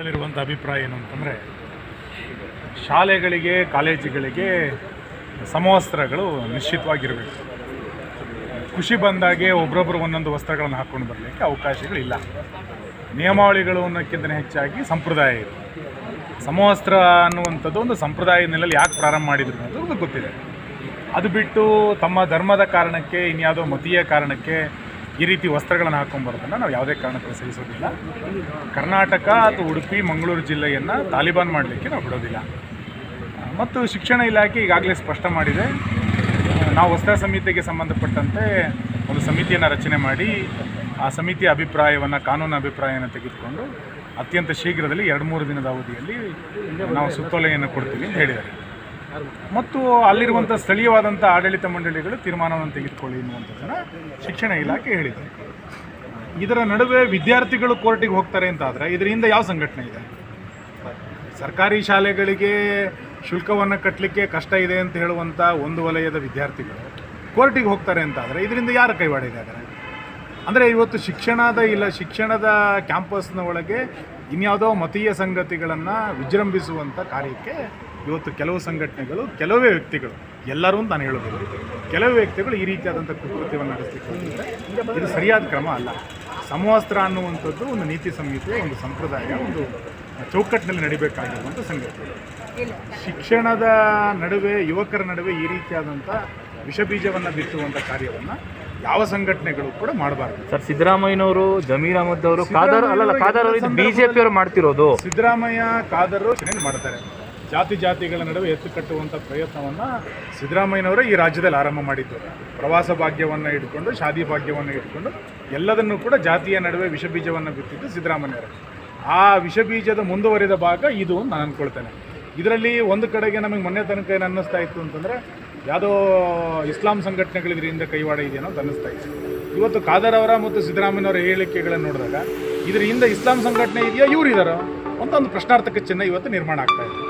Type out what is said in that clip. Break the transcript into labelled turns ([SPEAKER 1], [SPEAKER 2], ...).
[SPEAKER 1] ನನ್ನಲ್ಲಿರುವಂಥ ಅಭಿಪ್ರಾಯ ಏನು ಅಂತಂದರೆ, ಶಾಲೆಗಳಿಗೆ ಕಾಲೇಜುಗಳಿಗೆ ಸಮವಸ್ತ್ರಗಳು ನಿಶ್ಚಿತವಾಗಿರಬೇಕು. ಖುಷಿ ಬಂದಾಗೆ ಒಬ್ಬರೊಬ್ಬರು ಒಂದೊಂದು ವಸ್ತ್ರಗಳನ್ನು ಹಾಕ್ಕೊಂಡು ಬರಲಿಕ್ಕೆ ಅವಕಾಶಗಳಿಲ್ಲ. ನಿಯಮಾವಳಿಗಳು ಅನ್ನೋಕ್ಕಿಂತ ಹೆಚ್ಚಾಗಿ ಸಂಪ್ರದಾಯ ಇದೆ. ಸಮವಸ್ತ್ರ ಅನ್ನುವಂಥದ್ದು ಒಂದು ಸಂಪ್ರದಾಯದ ನೆಲೆಯಲ್ಲಿ ಯಾಕೆ ಪ್ರಾರಂಭ ಮಾಡಿದ್ರು ಅನ್ನೋದು ಗೊತ್ತಿದೆ. ಅದು ಬಿಟ್ಟು ತಮ್ಮ ಧರ್ಮದ ಕಾರಣಕ್ಕೆ, ಇನ್ಯಾವುದೋ ಮತೀಯ ಕಾರಣಕ್ಕೆ ಈ ರೀತಿ ವಸ್ತ್ರಗಳನ್ನು ಹಾಕ್ಕೊಂಬರೋದನ್ನು ನಾವು ಯಾವುದೇ ಕಾರಣಕ್ಕೂ ಸಹಿಸೋದಿಲ್ಲ. ಕರ್ನಾಟಕ ಅಥವಾ ಉಡುಪಿ ಮಂಗಳೂರು ಜಿಲ್ಲೆಯನ್ನು ತಾಲಿಬಾನ್ ಮಾಡಲಿಕ್ಕೆ ನಾವು ಬಿಡೋದಿಲ್ಲ. ಮತ್ತು ಶಿಕ್ಷಣ ಇಲಾಖೆ ಈಗಾಗಲೇ ಸ್ಪಷ್ಟ ಮಾಡಿದೆ. ನಾವು ವಸ್ತ್ರ ಸಮಿತಿಗೆ ಸಂಬಂಧಪಟ್ಟಂತೆ ಒಂದು ಸಮಿತಿಯನ್ನು ರಚನೆ ಮಾಡಿ ಆ ಸಮಿತಿಯ ಅಭಿಪ್ರಾಯವನ್ನು, ಕಾನೂನು ಅಭಿಪ್ರಾಯವನ್ನು ತೆಗೆದುಕೊಂಡು ಅತ್ಯಂತ ಶೀಘ್ರದಲ್ಲಿ 2-3 ದಿನದ ಅವಧಿಯಲ್ಲಿ ನಾವು ಸುತ್ತೋಲೆಯನ್ನು ಕೊಡ್ತೀವಿ ಅಂತ ಹೇಳಿದ್ದಾರೆ. ಮತ್ತು ಅಲ್ಲಿರುವಂಥ ಸ್ಥಳೀಯವಾದಂಥ ಆಡಳಿತ ಮಂಡಳಿಗಳು ತೀರ್ಮಾನವನ್ನು ತೆಗೆದುಕೊಳ್ಳಿ ಎನ್ನುವಂಥದ್ದನ್ನು ಶಿಕ್ಷಣ ಇಲಾಖೆ ಹೇಳಿದೆ. ಇದರ ನಡುವೆ ವಿದ್ಯಾರ್ಥಿಗಳು ಕೋರ್ಟಿಗೆ ಹೋಗ್ತಾರೆ ಅಂತಾದರೆ ಇದರಿಂದ ಯಾವ ಸಂಘಟನೆ ಇದೆ? ಸರ್ಕಾರಿ ಶಾಲೆಗಳಿಗೆ ಶುಲ್ಕವನ್ನು ಕಟ್ಟಲಿಕ್ಕೆ ಕಷ್ಟ ಇದೆ ಅಂತ ಹೇಳುವಂಥ ಒಂದು ವಲಯದ ವಿದ್ಯಾರ್ಥಿಗಳು ಕೋರ್ಟಿಗೆ ಹೋಗ್ತಾರೆ ಅಂತಾದರೆ ಇದರಿಂದ ಯಾರ ಕೈವಾಡ ಇದೆ? ಅಂದರೆ ಇವತ್ತು ಶಿಕ್ಷಣದ ಕ್ಯಾಂಪಸ್ನ ಒಳಗೆ ಇನ್ಯಾವುದೋ ಮತೀಯ ಸಂಗತಿಗಳನ್ನು ವಿಜೃಂಭಿಸುವಂಥ ಕಾರ್ಯಕ್ಕೆ ಇವತ್ತು ಕೆಲವು ಸಂಘಟನೆಗಳು, ಕೆಲವೇ ವ್ಯಕ್ತಿಗಳು, ಎಲ್ಲರೂ ಅಂತ ನಾನು ಹೇಳೋದಿಲ್ಲ, ಕೆಲವು ವ್ಯಕ್ತಿಗಳು ಈ ರೀತಿಯಾದಂಥ ಕೃತ್ಯವನ್ನು ನಡೆಸಲಿಕ್ಕೆ ಇದು ಸರಿಯಾದ ಕ್ರಮ ಅಲ್ಲ. ಸಮವಸ್ತ್ರ ಅನ್ನುವಂಥದ್ದು ಒಂದು ನೀತಿ ಸಂಹಿತೆ, ಒಂದು ಸಂಪ್ರದಾಯ, ಒಂದು ಚೌಕಟ್ಟಿನಲ್ಲಿ ನಡಿಬೇಕಾಗಿರುವಂಥ ಸಂಗತಿ. ಶಿಕ್ಷಣದ ನಡುವೆ, ಯುವಕರ ನಡುವೆ ಈ ರೀತಿಯಾದಂಥ ವಿಷಬೀಜವನ್ನು ಬಿತ್ತುವಂಥ ಕಾರ್ಯವನ್ನು ಯಾವ ಸಂಘಟನೆಗಳು ಕೂಡ ಮಾಡಬಾರ್ದು.
[SPEAKER 2] ಸರ್, ಸಿದ್ದರಾಮಯ್ಯನವರು, ಜಮೀರ್ ಅಹಮದ್ ಅವರು, ಖಾದರ್ ಅವರು ಬಿಜೆಪಿ ಅವರು ಮಾಡ್ತಿರೋದು.
[SPEAKER 1] ಸಿದ್ದರಾಮಯ್ಯ ಖಾದರ್ ಮಾಡ್ತಾರೆ. ಜಾತಿಗಳ ನಡುವೆ ಎತ್ತು ಕಟ್ಟುವಂಥ ಪ್ರಯತ್ನವನ್ನು ಸಿದ್ದರಾಮಯ್ಯನವರೇ ಈ ರಾಜ್ಯದಲ್ಲಿ ಆರಂಭ ಮಾಡಿದ್ದು. ಪ್ರವಾಸ ಭಾಗ್ಯವನ್ನು ಇಟ್ಕೊಂಡು, ಶಾದಿ ಭಾಗ್ಯವನ್ನು ಇಟ್ಕೊಂಡು ಎಲ್ಲದನ್ನೂ ಕೂಡ ಜಾತಿಯ ನಡುವೆ ವಿಷಬೀಜವನ್ನು ಬಿತ್ತಿದ್ದು ಸಿದ್ದರಾಮಯ್ಯವರು. ಆ ವಿಷಬೀಜದ ಮುಂದುವರಿದ ಭಾಗ ಇದು ನಾನು ಅಂದ್ಕೊಳ್ತೇನೆ. ಇದರಲ್ಲಿ ಒಂದು ಕಡೆಗೆ ನಮಗೆ ಮೊನ್ನೆ ತನಕ ಏನು ಅನ್ನಿಸ್ತಾ ಇತ್ತು ಅಂತಂದರೆ ಯಾವುದೋ ಇಸ್ಲಾಂ ಸಂಘಟನೆಗಳು ಇದರಿಂದ ಕೈವಾಡ ಇದೆಯೋ ಅಂತ ಅನ್ನಿಸ್ತಾ ಇತ್ತು. ಇವತ್ತು ಖಾದರ್ ಅವರ ಮತ್ತು ಸಿದ್ದರಾಮಯ್ಯನವರ ಹೇಳಿಕೆಗಳನ್ನು ನೋಡಿದಾಗ ಇದರಿಂದ ಇಸ್ಲಾಂ ಸಂಘಟನೆ ಇದೆಯಾ, ಇವರು ಇದ್ದಾರೋ ಅಂತ ಒಂದು ಪ್ರಶ್ನಾರ್ಥಕ ಚಿಹ್ನೆ ಇವತ್ತು ನಿರ್ಮಾಣ ಆಗ್ತಾ ಇದೆ.